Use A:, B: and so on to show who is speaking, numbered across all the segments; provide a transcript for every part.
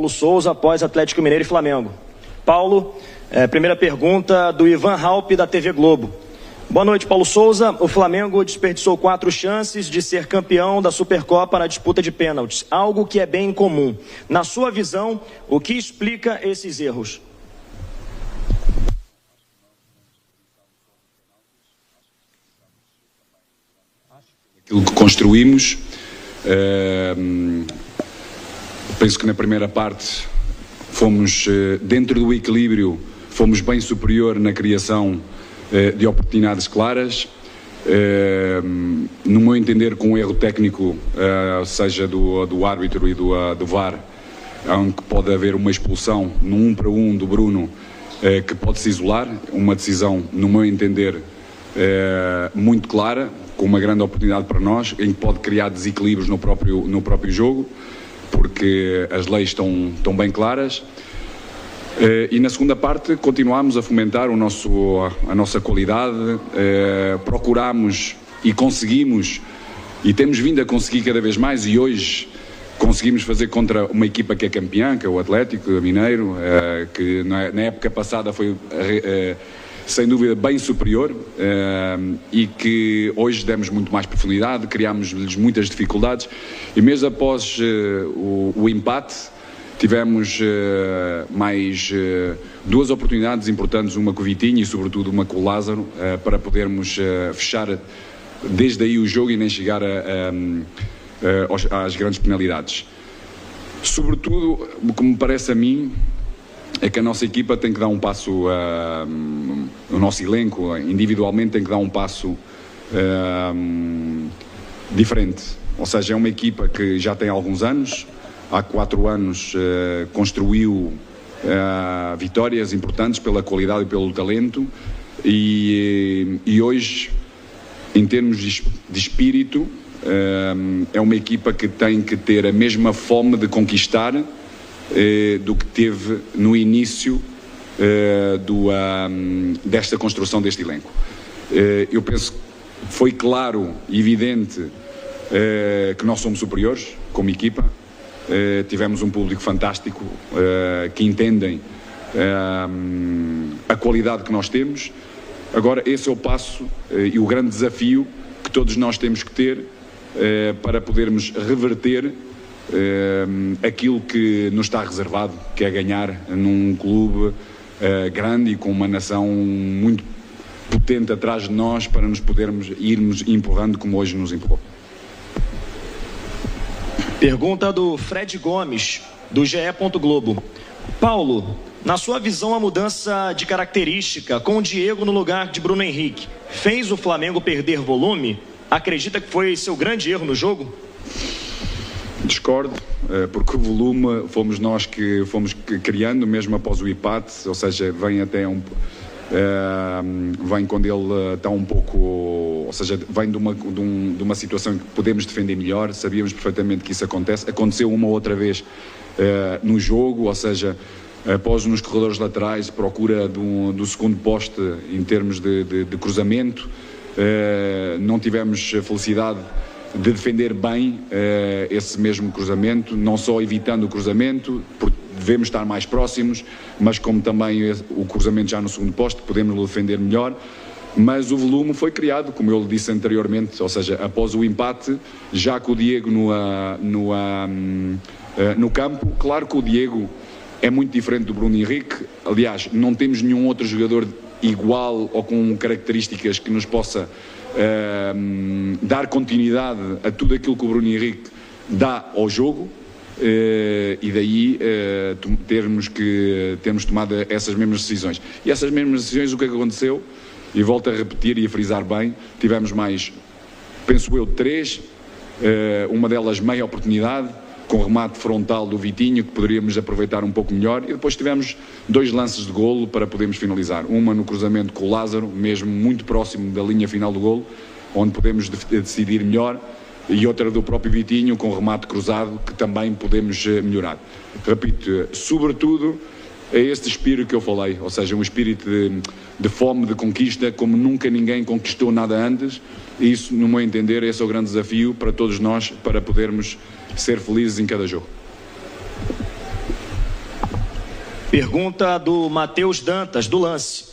A: Paulo Souza após Atlético Mineiro e Flamengo. Paulo, primeira pergunta do Ivan Halpe, da TV Globo. Boa noite, Paulo Souza. O Flamengo desperdiçou 4 chances de ser campeão da Supercopa na disputa de pênaltis, algo que é bem incomum. Na sua visão, o que explica esses erros?
B: Aquilo que construímos, penso que na primeira parte fomos, dentro do equilíbrio, fomos bem superior na criação de oportunidades claras, no meu entender com um erro técnico, seja do árbitro e do VAR, onde pode haver uma expulsão no 1 para 1 do Bruno, que pode se isolar, uma decisão, no meu entender, muito clara, com uma grande oportunidade para nós, em que pode criar desequilíbrios no próprio jogo, porque as leis estão bem claras. E na segunda parte continuamos a fomentar a nossa qualidade, procuramos e conseguimos, e temos vindo a conseguir cada vez mais, e hoje conseguimos fazer contra uma equipa que é campeã, que é o Atlético Mineiro, que na época passada foi sem dúvida bem superior, e que hoje demos muito mais profundidade, criámos-lhes muitas dificuldades, e mesmo após o empate tivemos mais 2 oportunidades importantes, uma com o Vitinho e sobretudo uma com o Lázaro, para podermos fechar desde aí o jogo e nem chegar às grandes penalidades. Sobretudo, o que me parece a mim é que a nossa equipa tem que dar um passo, o nosso elenco individualmente tem que dar um passo diferente. Ou seja, é uma equipa que já tem alguns anos, há 4 anos construiu vitórias importantes pela qualidade e pelo talento, e hoje, em termos de espírito, é uma equipa que tem que ter a mesma fome de conquistar do que teve no início desta construção deste elenco. Eu penso que foi claro e evidente que nós somos superiores como equipa. Tivemos um público fantástico que entendem a qualidade que nós temos. Agora esse é o passo e o grande desafio que todos nós temos que ter para podermos reverter aquilo que nos está reservado, que é ganhar num clube grande e com uma nação muito potente atrás de nós, para nos podermos irmos empurrando como hoje nos empurrou.
A: Pergunta do Fred Gomes, do GE. Globo. Paulo, na sua visão, a mudança de característica com o Diego no lugar de Bruno Henrique fez o Flamengo perder volume? Acredita que foi seu grande erro no jogo?
B: Discordo, porque o volume fomos nós que fomos criando mesmo após o empate, ou seja, vem até vem quando ele está um pouco, ou seja, vem de uma situação em que podemos defender melhor. Sabíamos perfeitamente que isso aconteceu uma ou outra vez no jogo, ou seja, após nos corredores laterais, procura do segundo poste em termos de cruzamento, não tivemos a felicidade de defender bem esse mesmo cruzamento, não só evitando o cruzamento, porque devemos estar mais próximos, mas como também o cruzamento já no segundo poste, podemos defender melhor. Mas o volume foi criado, como eu lhe disse anteriormente, ou seja, após o empate, já com o Diego no campo. Claro que o Diego é muito diferente do Bruno Henrique, aliás, não temos nenhum outro jogador igual ou com características que nos possa dar continuidade a tudo aquilo que o Bruno Henrique dá ao jogo, e daí termos tomado essas mesmas decisões. E essas mesmas decisões, o que é que aconteceu? E volto a repetir e a frisar bem, tivemos mais, penso eu, 3, uma delas meia oportunidade, com remate frontal do Vitinho, que poderíamos aproveitar um pouco melhor, e depois tivemos 2 lances de golo para podermos finalizar. Uma no cruzamento com o Lázaro, mesmo muito próximo da linha final do golo, onde podemos decidir melhor, e outra do próprio Vitinho, com remate cruzado, que também podemos melhorar. Repito, sobretudo é este espírito que eu falei, ou seja, um espírito de fome, de conquista, como nunca ninguém conquistou nada antes. E isso, no meu entender, esse é o grande desafio para todos nós, para podermos ser felizes em cada jogo.
A: Pergunta do Matheus Dantas, do Lance.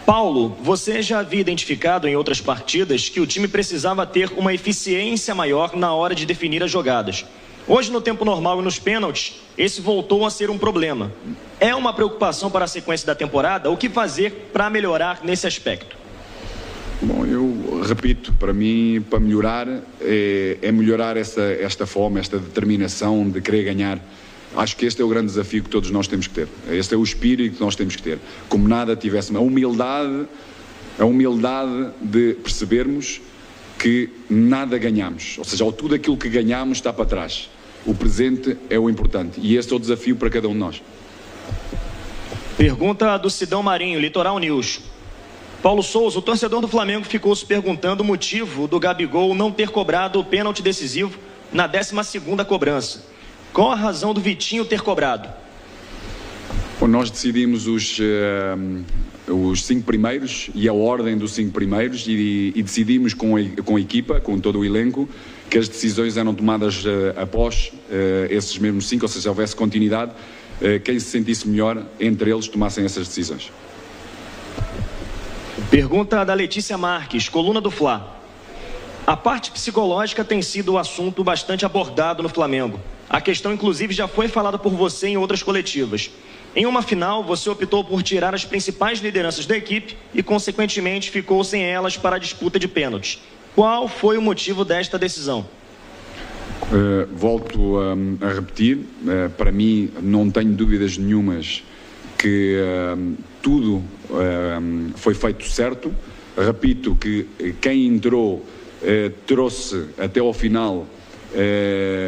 A: Paulo, você já havia identificado em outras partidas que o time precisava ter uma eficiência maior na hora de definir as jogadas. Hoje, no tempo normal e nos pênaltis, esse voltou a ser um problema. É uma preocupação para a sequência da temporada? O que fazer para melhorar nesse aspecto?
B: Bom, eu repito, para mim, para melhorar, é melhorar esta fome, esta determinação de querer ganhar. Acho que este é o grande desafio que todos nós temos que ter. Este é o espírito que nós temos que ter. Como nada tivéssemos. A humildade de percebermos que nada ganhamos. Ou seja, tudo aquilo que ganhamos está para trás. O presente é o importante. E este é o desafio para cada um de nós.
A: Pergunta do Sidão Marinho, Litoral News. Paulo Souza, o torcedor do Flamengo ficou se perguntando o motivo do Gabigol não ter cobrado o pênalti decisivo na 12ª cobrança. Qual a razão do Vitinho ter cobrado?
B: Bom, nós decidimos os 5 primeiros e a ordem dos 5 primeiros e decidimos com a equipa, com todo o elenco, que as decisões eram tomadas após esses mesmos 5, ou seja, houvesse continuidade, quem se sentisse melhor entre eles tomassem essas decisões.
A: Pergunta da Letícia Marques, coluna do Fla. A parte psicológica tem sido um assunto bastante abordado no Flamengo. A questão, inclusive, já foi falada por você em outras coletivas. Em uma final, você optou por tirar as principais lideranças da equipe e, consequentemente, ficou sem elas para a disputa de pênaltis. Qual foi o motivo desta decisão?
B: Volto a repetir, para mim não tenho dúvidas nenhumas que tudo foi feito certo. Repito que quem entrou trouxe até ao final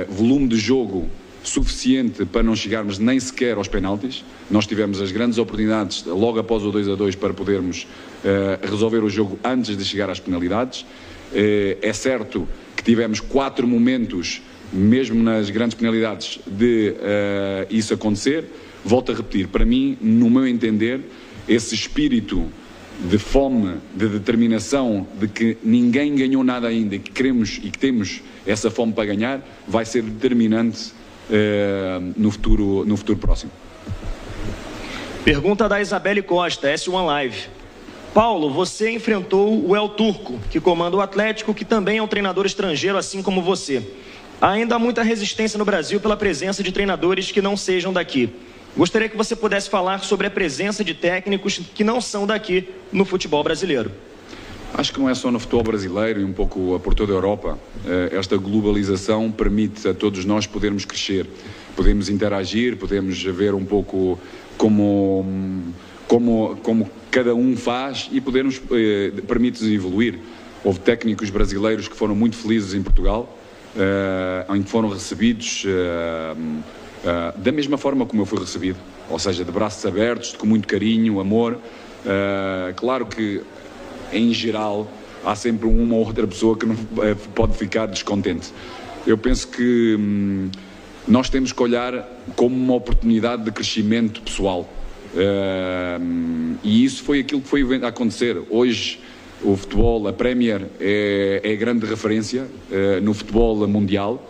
B: volume de jogo suficiente para não chegarmos nem sequer aos penaltis. Nós tivemos as grandes oportunidades logo após o 2-2 para podermos resolver o jogo antes de chegar às penalidades. É certo que tivemos 4 momentos, mesmo nas grandes penalidades, de isso acontecer. Volto a repetir, para mim, no meu entender, esse espírito de fome, de determinação, de que ninguém ganhou nada ainda e que queremos e que temos essa fome para ganhar, vai ser determinante no futuro próximo.
A: Pergunta da Isabelle Costa, S1 Live. Paulo, você enfrentou o El Turco, que comanda o Atlético, que também é um treinador estrangeiro, assim como você. Ainda há muita resistência no Brasil pela presença de treinadores que não sejam daqui. Gostaria que você pudesse falar sobre a presença de técnicos que não são daqui no futebol brasileiro.
B: Acho que não é só no futebol brasileiro e um pouco por toda a Europa. Esta globalização permite a todos nós podermos crescer, podemos interagir, podemos ver um pouco como cada um faz e permite-nos evoluir. Houve técnicos brasileiros que foram muito felizes em Portugal, em que foram recebidos da mesma forma como eu fui recebido, ou seja, de braços abertos, com muito carinho, amor. Claro que, em geral, há sempre uma ou outra pessoa que não pode ficar descontente. Eu penso que nós temos que olhar como uma oportunidade de crescimento pessoal. E isso foi aquilo que foi a acontecer. Hoje, o futebol, a Premier, é a grande referência no futebol mundial.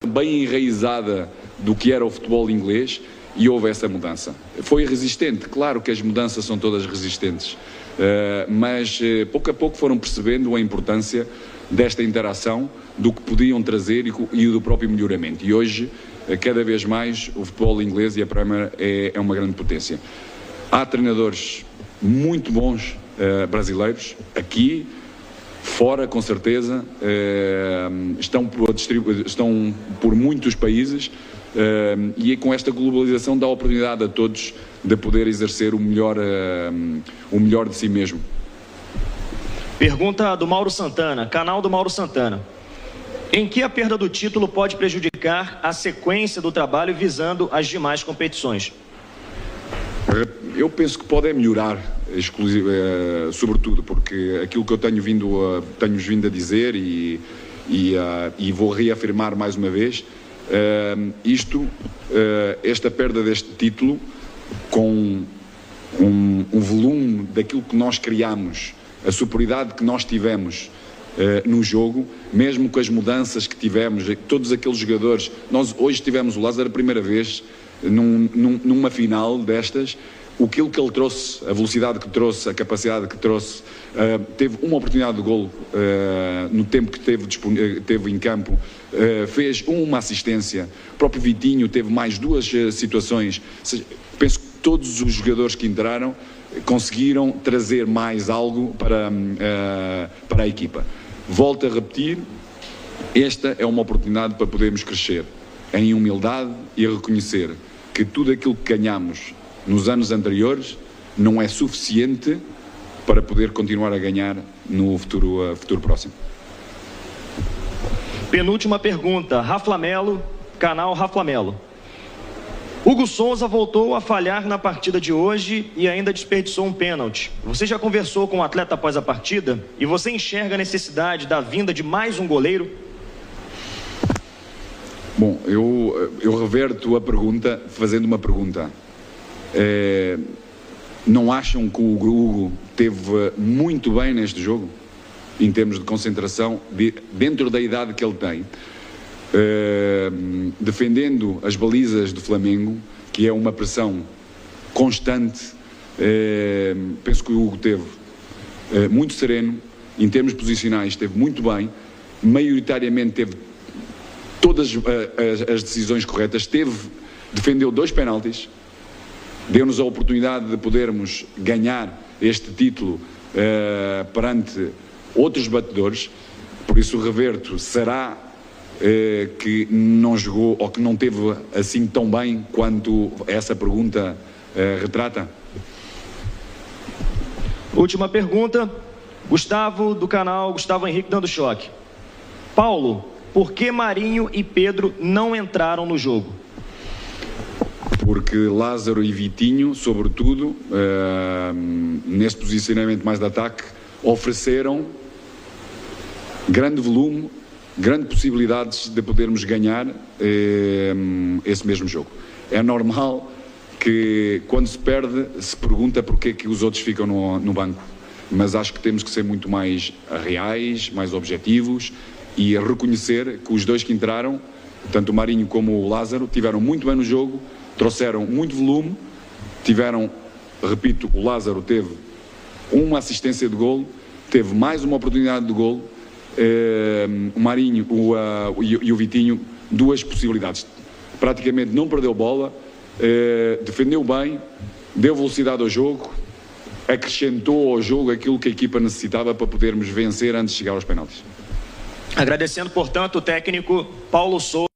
B: Bem enraizada do que era o futebol inglês, e houve essa mudança. Foi resistente, claro que as mudanças são todas resistentes, mas pouco a pouco foram percebendo a importância desta interação, do que podiam trazer e do próprio melhoramento. E hoje, cada vez mais, o futebol inglês e a Premier é uma grande potência. Há treinadores muito bons brasileiros, aqui, fora, com certeza, estão por muitos países, e com esta globalização dá a oportunidade a todos de poder exercer o melhor de si mesmo.
A: Pergunta do Mauro Santana, canal do Mauro Santana. Em que a perda do título pode prejudicar a sequência do trabalho visando as demais competições?
B: Eu penso que pode melhorar, sobretudo, porque aquilo que eu tenho vindo a dizer e vou reafirmar mais uma vez, esta perda deste título, com um volume daquilo que nós criamos, a superioridade que nós tivemos no jogo, mesmo com as mudanças que tivemos, todos aqueles jogadores. Nós hoje tivemos o Lázaro a primeira vez numa final destas. Aquilo que ele trouxe, a velocidade que trouxe, a capacidade que trouxe, teve uma oportunidade de golo no tempo que teve em campo, fez uma assistência. O próprio Vitinho teve mais 2 situações. Ou seja, penso que todos os jogadores que entraram conseguiram trazer mais algo para a equipa. Volto a repetir, esta é uma oportunidade para podermos crescer em humildade e reconhecer que tudo aquilo que ganhamos nos anos anteriores não é suficiente para poder continuar a ganhar no futuro próximo.
A: Penúltima pergunta, Raflamelo, canal Raflamelo. Hugo Souza voltou a falhar na partida de hoje e ainda desperdiçou um pênalti. Você já conversou com o atleta após a partida e você enxerga a necessidade da vinda de mais um goleiro?
B: Bom, eu reverto a pergunta fazendo uma pergunta. Não acham que o Hugo teve muito bem neste jogo, em termos de concentração, dentro da idade que ele tem, defendendo as balizas do Flamengo, que é uma pressão constante? Penso que o Hugo teve muito sereno, em termos posicionais esteve muito bem, maioritariamente teve todas as decisões corretas, defendeu 2 penaltis, deu-nos a oportunidade de podermos ganhar este título perante outros batedores. Por isso reverto, será que não jogou ou que não teve assim tão bem quanto essa pergunta retrata?
A: Última pergunta, Gustavo, do canal Gustavo Henrique dando choque. Paulo, por que Marinho e Pedro não entraram no jogo?
B: Porque Lázaro e Vitinho, sobretudo, nesse posicionamento mais de ataque, ofereceram grande volume, grandes possibilidades de podermos ganhar esse mesmo jogo. É normal que, quando se perde, se pergunta porque é que os outros ficam no banco. Mas acho que temos que ser muito mais reais, mais objetivos e reconhecer que os 2 que entraram, tanto o Marinho como o Lázaro, tiveram muito bem no jogo, trouxeram muito volume, repito, o Lázaro teve uma assistência de golo, teve mais uma oportunidade de golo, o Marinho e o Vitinho 2 possibilidades. Praticamente não perdeu bola, defendeu bem, deu velocidade ao jogo, acrescentou ao jogo aquilo que a equipa necessitava para podermos vencer antes de chegar aos penaltis.
A: Agradecendo, portanto, o técnico Paulo Souza.